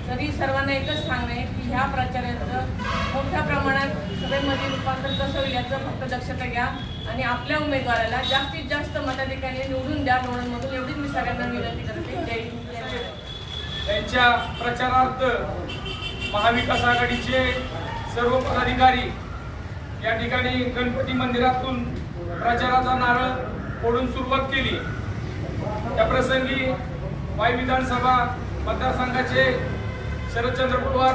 तरी सर्वांना एकच सांगणे की ह्या प्रचाराचं मोठ्या प्रमाणात सभेमध्ये रूपांतर कसं होईल याचं फक्त दक्षता घ्या आणि आपल्या उमेदवाराला जास्तीत जास्त मताधिकाऱ्यांनी निवडून द्या लोणंदमधून एवढीच मी सगळ्यांना विनंती करते। जय हिंद। त्यांच्या प्रचारार्थ महाविकास आघाडीचे सर्व पदाधिकारी या ठिकाणी गणपती मंदिरातून प्रचाराचा नारळ फोडून सुरुवात केली। या प्रसंगी वाई विधानसभा मतदारसंघाचे शरदचंद्र पवार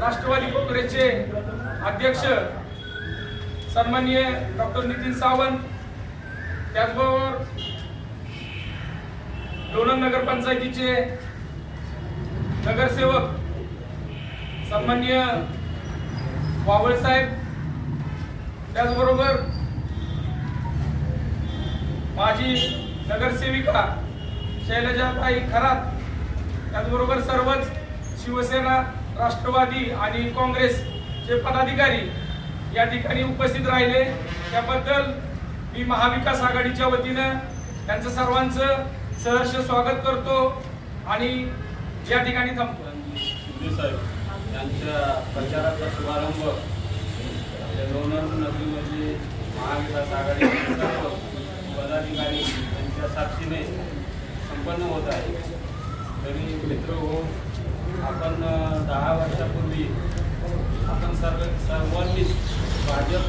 राष्ट्रवादी काँग्रेसचे अध्यक्ष सन्माननीय डॉक्टर नितीन सावंत, त्याचबरोबर लोणंद नगर पंचायतीचे नगरसेवक सन्माननीय वावळ साहेब, त्याचबरोबर माजी नगरसेविका शैलजाताई खरात, त्याचबरोबर सर्वच शिवसेना, राष्ट्रवादी आणि काँग्रेसचे पदाधिकारी या ठिकाणी उपस्थित राहिले। त्याबद्दल मी महाविकास आघाडीच्या वतीनं त्यांचं सर्वांचं सहर्ष स्वागत करतो आणि या ठिकाणी थांबतो। शिंदे साहेब यांच्या प्रचाराचा शुभारंभ लोणंद नगरीमध्ये महाविकास आघाडीचे सर्व पदाधिकारी यांच्या साक्षीने संपन्न होत आहे। तरी मित्रहो, आपण 10 वर्षापूर्वी आपण सर्वांनीच भाजप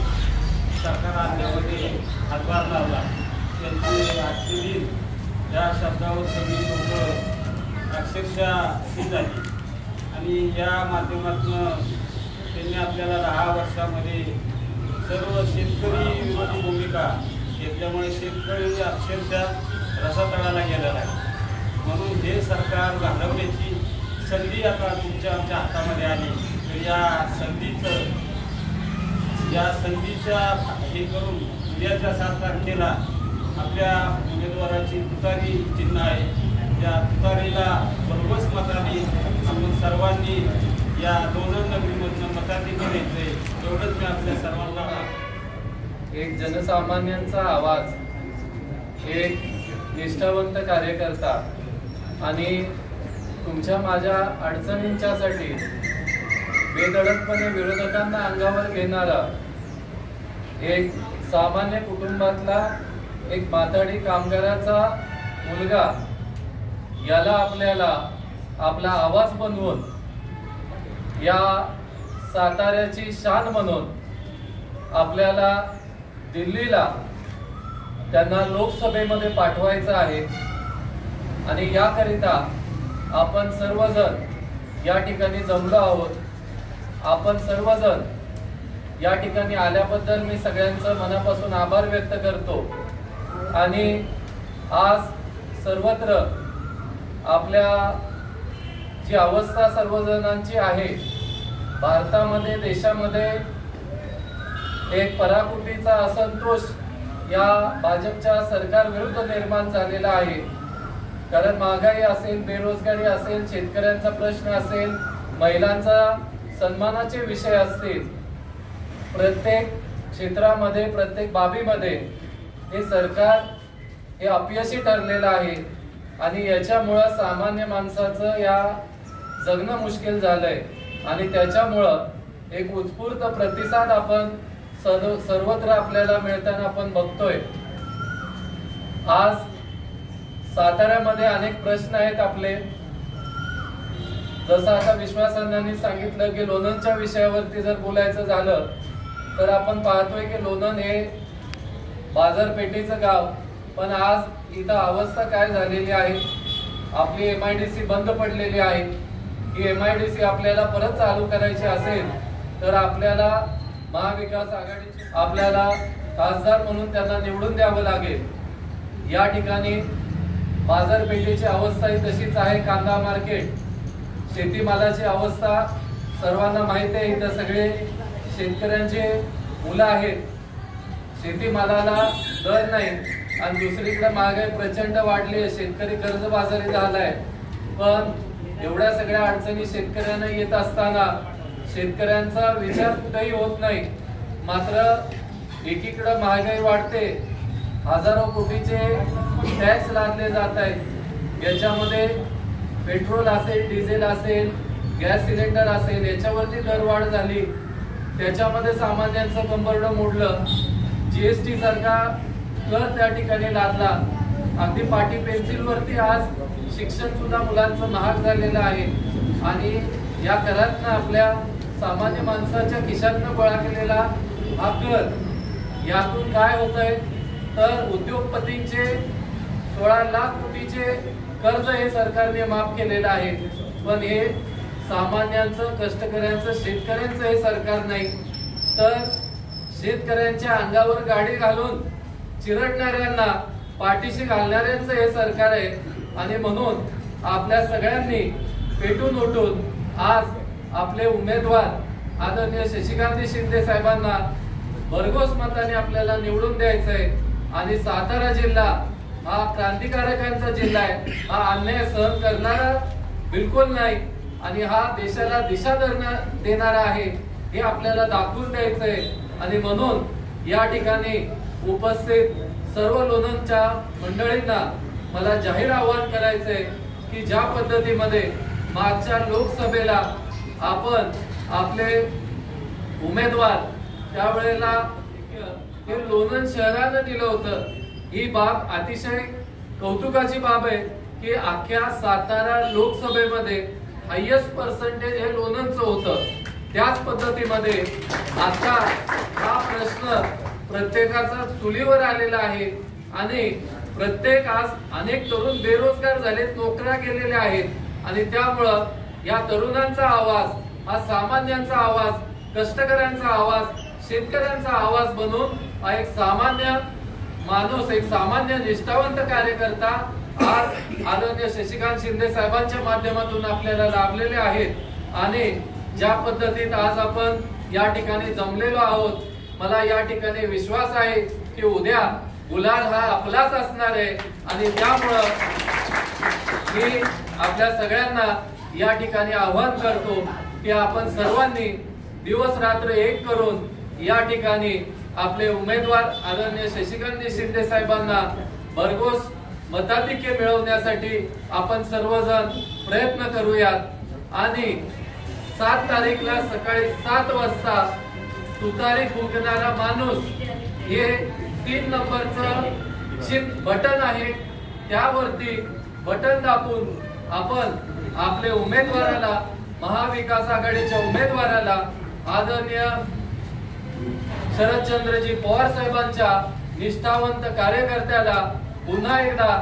सरकार आणण्यामध्ये हातभार लावला। त्यांचे आजचे दिन या शब्दावर सगळी लोक अक्षरशः ही झाली आणि या माध्यमातून त्यांनी आपल्याला 10 वर्षामध्ये सर्व शेतकरी विरोधी भूमिका घेतल्यामुळे शेतकरी अक्षरशः रसातळाला गेलेला आहे। म्हणून हे सरकार घालवण्याची संधी आता आमच्या हातामध्ये आली। तर या संधीच्या हे करून उद्याच्या 7 तारखेला आपल्या उमेदवाराची तुतारी चिन्ह आहे। या तुतारीला भरघोस मताने आपण सर्वांनी या लोणंद नगरीमधून मताधिकार घेतले। एवढंच मी आपल्या सर्वांना एक जनसामान्यांचा आवाज, एक निष्ठावंत कार्यकर्ता आणि तुमच्या माझ्या अडचणींच्यासाठी बेधडकपणे विरोधकांना अंगावर घेणारा एक सामान्य कुटुंबातला एक माथाडी कामगाराचा मुलगा, याला आपल्याला आपला आवाज बनवून या साताऱ्याची शान म्हणून आपल्याला दिल्लीला त्यांना लोकसभेमध्ये पाठवायचं आहे। आणि याकरिता आपण सर्वजण या ठिकाणी जमलो आहोत। आपण सर्वजण या ठिकाणी आल्याबद्दल मी सगळ्यांचं मनापासून आभार व्यक्त करतो। आणि आज सर्वत्र आपल्या जी अवस्था सर्वजणांची आहे, भारतामध्ये देशामध्ये एक पराकुटीचा असंतोष या भाजपच्या सरकार विरुद्ध निर्माण झालेला आहे। कारण महागाई असेल, बेरोजगारी असेल, शेतकऱ्यांचा प्रश्न असेल, महिलांचा सन्मानाचे विषय असतील, प्रत्येक क्षेत्रामध्ये प्रत्येक बाबीमध्ये हे सरकार हे अपयशी ठरलेलं आहे। आणि याच्यामुळं सामान्य माणसाचं या जगणं मुश्किल झालंय आणि त्याच्यामुळं एक उत्स्फूर्त प्रतिसाद आपण सर्वत्र आपल्याला मिळताना आपण बघतोय। आज साताऱ्यामध्ये अनेक प्रश्न आहेत आपले, जसं आता विश्वासांनी सांगितलं की लोणंदच्या विषयावरती जर बोलायचं झालं तर आपण पाहतोय की लोणंद हे बाजारपेठेचं गाव, पण आज इथं अवस्था काय झालेली आहे, आपली MIDC बंद पडलेली आहे। ही MIDC आपल्याला परत चालू करायची असेल तर आपल्याला महाविकास आघाडीचे आपल्याला खासदार म्हणून त्यांना निवडून द्यावं लागेल। या ठिकाणी बाजारपेठेची अवस्था ही तशीच आहे। कांदा मार्केट, शेतीमालाची अवस्था सर्वांना माहिती आहे। इथं सगळे शेतकऱ्यांचे मुलं आहेत, शेतीमालाला दर नाही आणि दुसरीकडे महागाई प्रचंड वाढली आहे, शेतकरी कर्जबाजारी झालाय। पण एवढ्या सगळ्या अडचणी शेतकऱ्यांना येत असताना शेतकऱ्यांचा विचार कुठेही होत नाही। मात्र एकीकडे महागाई वाढते, हजारो कोटीचे टॅक्स लादले जात आहेत, याच्यामध्ये पेट्रोल असेल, डिझेल असेल, गॅस सिलेंडर असेल, याच्यावरती दरवाढ झाली, त्याच्यामध्ये सामान्यांचं कंबरडं मोडलं। GST सारखा कर त्या ठिकाणी लादला, अगदी पाटी पेन्सिल वरती आज शिक्षण सुद्धा मुलांचं महाग झालेलं आहे आणि या करातनं आपल्या सामान्य माणसाच्या खिशातनं गोळा केलेला हा कर, यातून काय होतंय तर उद्योगपतींचे 16 लाख कोटीचे कर्ज हे सरकारने माफ केलेलं आहे। पण हे सामान्यांचं, कष्टकऱ्यांचं, शेतकऱ्यांचं हे सरकार नाही, तर शेतकऱ्यांच्या अंगावर गाडी घालून चिरडणाऱ्यांना पाठीशी घालणाऱ्यांचं हे सरकार आहे। आणि म्हणून आपल्या सगळ्यांनी पेटून उठून आज आपले उमेदवार आदरणीय शशिकांत शिंदे साहेबांना भरघोस मताने आपल्याला निवडून द्यायचंय। आणि सातारा जिल्हा हा क्रांतिकारकांचा जिल्हा आहे, हा अन्याय सहन करणारा बिलकुल नाही आणि हा देशाला दिशा देणारा आहे, हे आपल्याला दाखवून द्यायचंय। आणि म्हणून या ठिकाणी उपस्थित सर्व लोणंदच्या मंडळींना मला जाहीर आवाहन करायचंय की ज्या पद्धतीमध्ये मागच्या लोकसभेला आपण आपले उमेदवार त्यावेळेला हे लोणंद शहरानं दिलं होतं, ही बाब अतिशय कौतुकाची बाब आहे की अख्ख्या सातारा लोकसभेमध्ये हायेस्ट पर्सेंटेज हे लोणंदचं होतं। त्याच पद्धतीमध्ये आता हा प्रश्न प्रत्येकाचा चुलीवर आलेला आहे आणि प्रत्येक आज अनेक तरुण बेरोजगार झालेत, नोकऱ्या गेलेल्या आहेत आणि त्यामुळं या तरुणांचा आवाज हा सामान्यांचा आवाज, कष्टकऱ्यांचा आवाज, शेतकऱ्यांचा आवाज बनून हा एक सामान्य माणूस, एक सामान्य निष्ठावंत कार्यकर्ता आज आदरणीय शशिकांत शिंदे साहेबांच्या माध्यमातून आपल्याला लाभलेले आहेत। आणि ज्या पद्धतीत आज आपण या ठिकाणी जमलेलो आहोत, मला या ठिकाणी विश्वास आहे की उद्या गुलाल हा आपलाच असणार आहे आणि त्यामुळं मी आपल्या सगळ्यांना या ठिकाणी आवाहन करतो की आपण सर्वांनी दिवस रात्र एक करून या ठिकाणी आपले उमेदवार आदरणीय शशिकांत शिंदे साहेबांना भरघोस मताधिक्य मिळवण्यासाठी आपण सर्वजण प्रयत्न करूयात। आणि 7 तारीखला सकाळी 7 वाजता तुतारी फुंकणारा माणूस हे 3 नंबरचं चिन्ह बटन आहे, त्यावरती बटन दाबून आपण आपले उमेदवाराला, महाविकास आघाडीच्या उमेदवाराला आदरणीय शरदचंद्रजी पवार साहेबांच्या निष्ठावंत कार्यकर्त्याला पुन्हा एकदा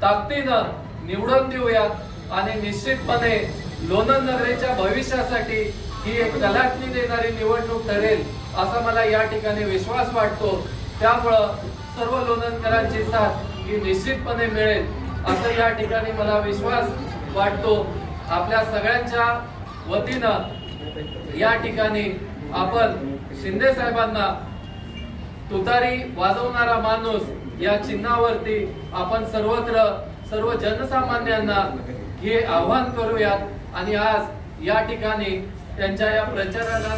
ताकदीनं निवडून देऊयात। आणि निश्चितपणे लोणंद नगरीच्या भविष्यासाठी ही एक कलाटणी देणारी निवडणूक ठरेल असा मला या ठिकाणी विश्वास वाटतो। त्यामुळं सर्व लोणंदकरांची साथ ही निश्चितपणे मिळेल असं या ठिकाणी मला विश्वास वाटतो। आपल्या सगळ्यांच्या वतीनं या ठिकाणी आपण शिंदे साहेबांना तुतारी वाजवणारा माणूस या चिन्हावरती आपण सर्वत्र सर्व जनसामान्यांना हे आवाहन करूयात आणि आज या ठिकाणी त्यांच्या या प्रचाराला